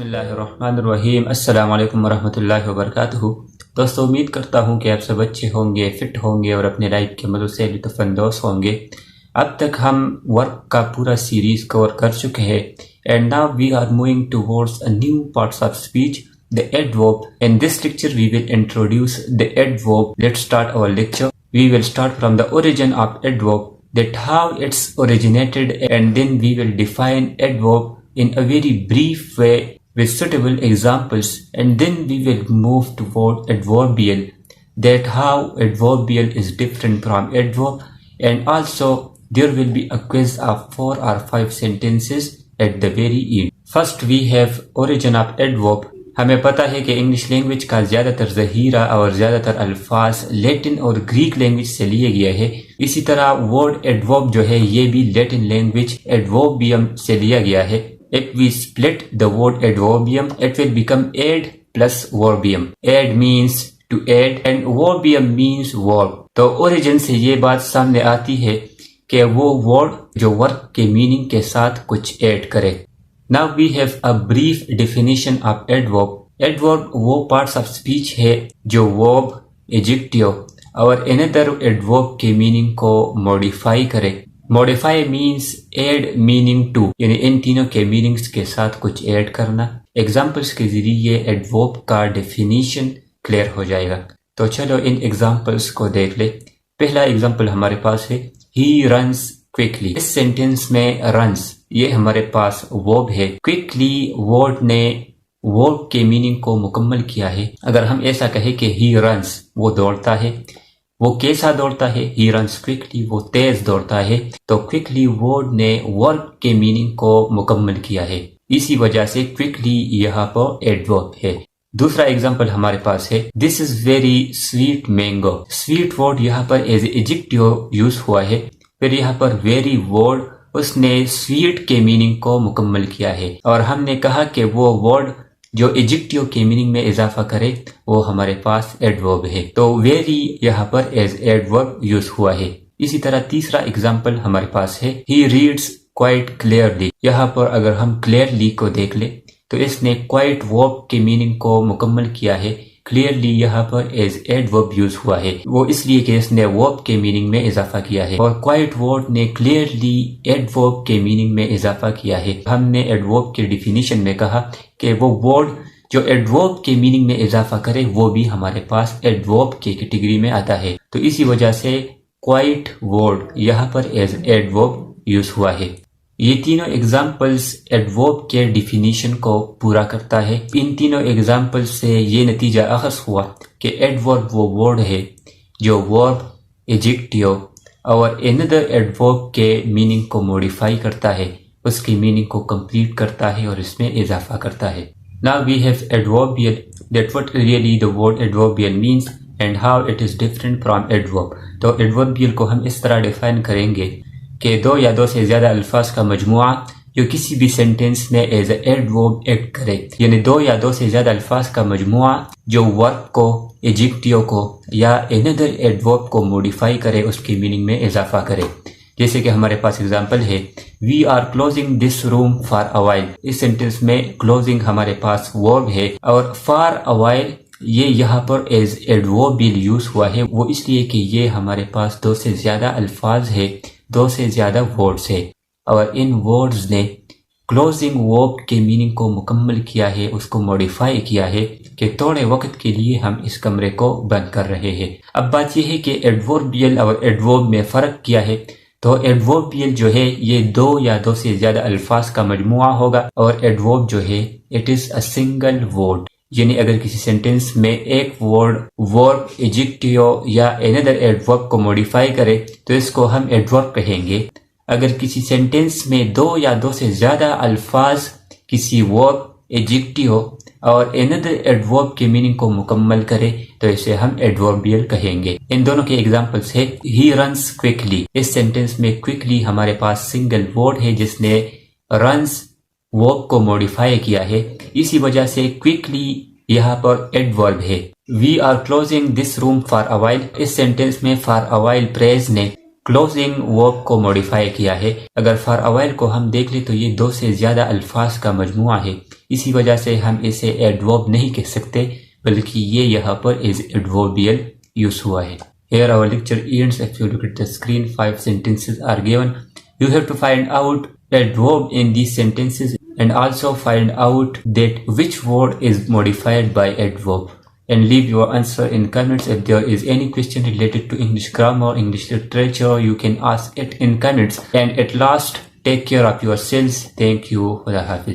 बिस्मिल्लाहिर्रहमानिर्रहीम। अस्सलाम वालेकुम वरहमतुल्लाहि वबरकातुहू। दोस्तों, उम्मीद करता हूँ कि आप सब अच्छे होंगे, फिट होंगे और अपने लाइफ के मज़ों से लुत्फ़अंदोज़ होंगे। अब तक हम वर्क का पूरा सीरीज़ कवर कर चुके हैं and now we are moving towards a new parts of speech, the adverb. In this lecture we will introduce the adverb. Let's start our lecture. We will start from the origin of adverb, that how it's originated, and then we will define adverb in a very brief way with suitable examples, and then we will move toward adverbial, that how adverbial is different from adverb, and also there will be a quiz of 4 or 5 sentences at the very end. First we have origin of adverb. हमें पता है कि English language का ज़्यादातर ज़हीरा और ज़्यादातर अल्फाज Latin और ग्रीक लैंग्वेज से लिए गया है। इसी तरह वर्ड एडवर्ब जो है ये भी लैटिन लैंग्वेज एडवर्बियम से लिया गया है। If we split the word adverbium it will become ad plus verbium. Ad means to add and verbium means verb. तो ओरिजिन से ये बात सामने आती है कि वो वर्ड जो वर्क के मीनिंग के साथ कुछ ऐड करे। Now we have a brief definition of adverb. Adverb वो parts of speech है जो verb, adjective और another adverb के meaning को modify करे। Modify means add meaning to, यानी इन तीनों के meanings के साथ कुछ add करना। Examples के जरिए adverb का definition clear हो जाएगा। तो चलो इन examples को देख ले। पहला example हमारे पास है He runs quickly। इस सेंटेंस में runs ये हमारे पास वर्ब है। क्विकली वर्ड ने वर्ब के मीनिंग को मुकम्मल किया है। अगर हम ऐसा कहें कि ही रन्स वो दौड़ता है, वो कैसा दौड़ता है? ही रन्स क्विकली वो तेज दौड़ता है। तो क्विकली वर्ड ने वर्ब के मीनिंग को मुकम्मल किया है, इसी वजह से क्विकली यहाँ पर एडवर्ब है। दूसरा एग्जाम्पल हमारे पास है this is very sweet mango. Sweet word यहाँ पर एज एडजेक्टिव यूज हुआ है। फिर यहाँ पर वेरी वर्ड उसने स्वीट के मीनिंग को मुकम्मल किया है और हमने कहा कि वो वर्ड जो एडजेक्टिव के मीनिंग में इजाफा करे वो हमारे पास एडवर्ब है। तो वेरी यहाँ पर एज एडवर्ब यूज हुआ है। इसी तरह तीसरा एग्जाम्पल हमारे पास है ही रीड्स क्वाइट क्लियरली। यहाँ पर अगर हम क्लियरली को देख ले तो इसने क्वाइट वर्ब के मीनिंग को मुकम्मल किया है। क्लियरली यहाँ पर एज एडवर्ब यूज हुआ है, वो इसलिए कि इसने वर्ब के मीनिंग में इजाफा किया है और क्वाइट वर्ड ने क्लियरली एडवर्ब के मीनिंग में इजाफा किया है। हमने एडवर्ब के डिफिनीशन में कहा कि वो वर्ड जो एडवर्ब के मीनिंग में इजाफा करे वो भी हमारे पास एडवर्ब के कैटेगरी में आता है। तो इसी वजह से क्वाइट वर्ड यहाँ पर एज एडवर्ब यूज हुआ है। ये तीनों एग्जाम्पल्स एडवर्ब के डिफिनीशन को पूरा करता है। इन तीनों एग्जाम्पल्स से ये नतीजा अखज़ हुआ कि एडवर्ब वो वर्ड है जो वर्ब, एडजेक्टिव और अनदर एडवर्ब के मीनिंग को मॉडिफाई करता है, उसकी मीनिंग को कंप्लीट करता है और इसमें इजाफा करता है। Now we have adverbial, that what really the word adverbial means and how it is different from adverb. तो एडवर्बियल को हम इस तरह डिफाइन करेंगे कि दो या दो से ज्यादा अल्फाज का मजमुआ जो किसी भी सेंटेंस में एज एडवर्ब एक्ट करे, यानी दो या दो से ज्यादा अल्फाज का मजमुआ जो वर्ब को, एडजेक्टिव को या अनदर एडवर्ब को मॉडिफाई करे, उसकी मीनिंग में इजाफा करे। जैसे कि हमारे पास एग्जांपल है we are closing this room for a while. इस सेंटेंस में क्लोजिंग हमारे पास वर्ब है और फॉर अ व्हाइल ये यहाँ पर एज एडवर्बियल यूज हुआ है। वो इसलिए कि ये हमारे पास दो से ज्यादा अल्फाज है, दो से ज्यादा वर्ड्स है और इन वर्ड्स ने क्लोजिंग वर्ब के मीनिंग को मुकम्मल किया है, उसको मॉडिफाई किया है कि थोड़े वक्त के लिए हम इस कमरे को बंद कर रहे हैं। अब बात यह है कि एडवर्बियल और एडवर्ब में फ़र्क किया है। तो एडवर्बियल जो है ये दो या दो से ज्यादा अल्फाज का मजमुआ होगा और एडवर्ब जो है it is a single word, यानी अगर किसी सेंटेंस में एक वर्ड वर्ब, एडजेक्टिव या अनदर एडवर्ब को मॉडिफाई करे तो इसको हम एडवर्ब कहेंगे। अगर किसी सेंटेंस में दो या दो से ज्यादा अल्फाज किसी वर्ब, एडजेक्टिव और अनदर एडवर्ब के मीनिंग को मुकम्मल करे तो इसे हम एडवर्बियल कहेंगे। इन दोनों के एग्जांपल्स है ही रन्स क्विकली। इस सेंटेंस में क्विकली हमारे पास सिंगल वर्ड है जिसने रन्स वर्ब को मॉडिफाई किया है, इसी वजह से क्विकली यहाँ पर एडवर्ब है। We are closing this room for a while. इस सेंटेंस में फॉर अ व्हाइल फ्रेज ने क्लोजिंग वर्ब को मॉडिफाई किया है। अगर फॉर अ व्हाइल को हम देख ले तो ये 2 से ज्यादा अल्फाज का मजमुआ है, इसी वजह से हम इसे एडवर्ब नहीं कह सकते, बल्कि ये यहाँ पर एज एडवर्बियल यूज हुआ है। Here our lecture ends. If you look at the screen, 5 sentences are given. You have to find out adverb in these sentences and also find out that which word is modified by adverb. And leave your answer in comments. If there is any question related to English grammar, English literature, you can ask it in comments. And at last, take care of yourselves. Thank you. Khuda Hafiz.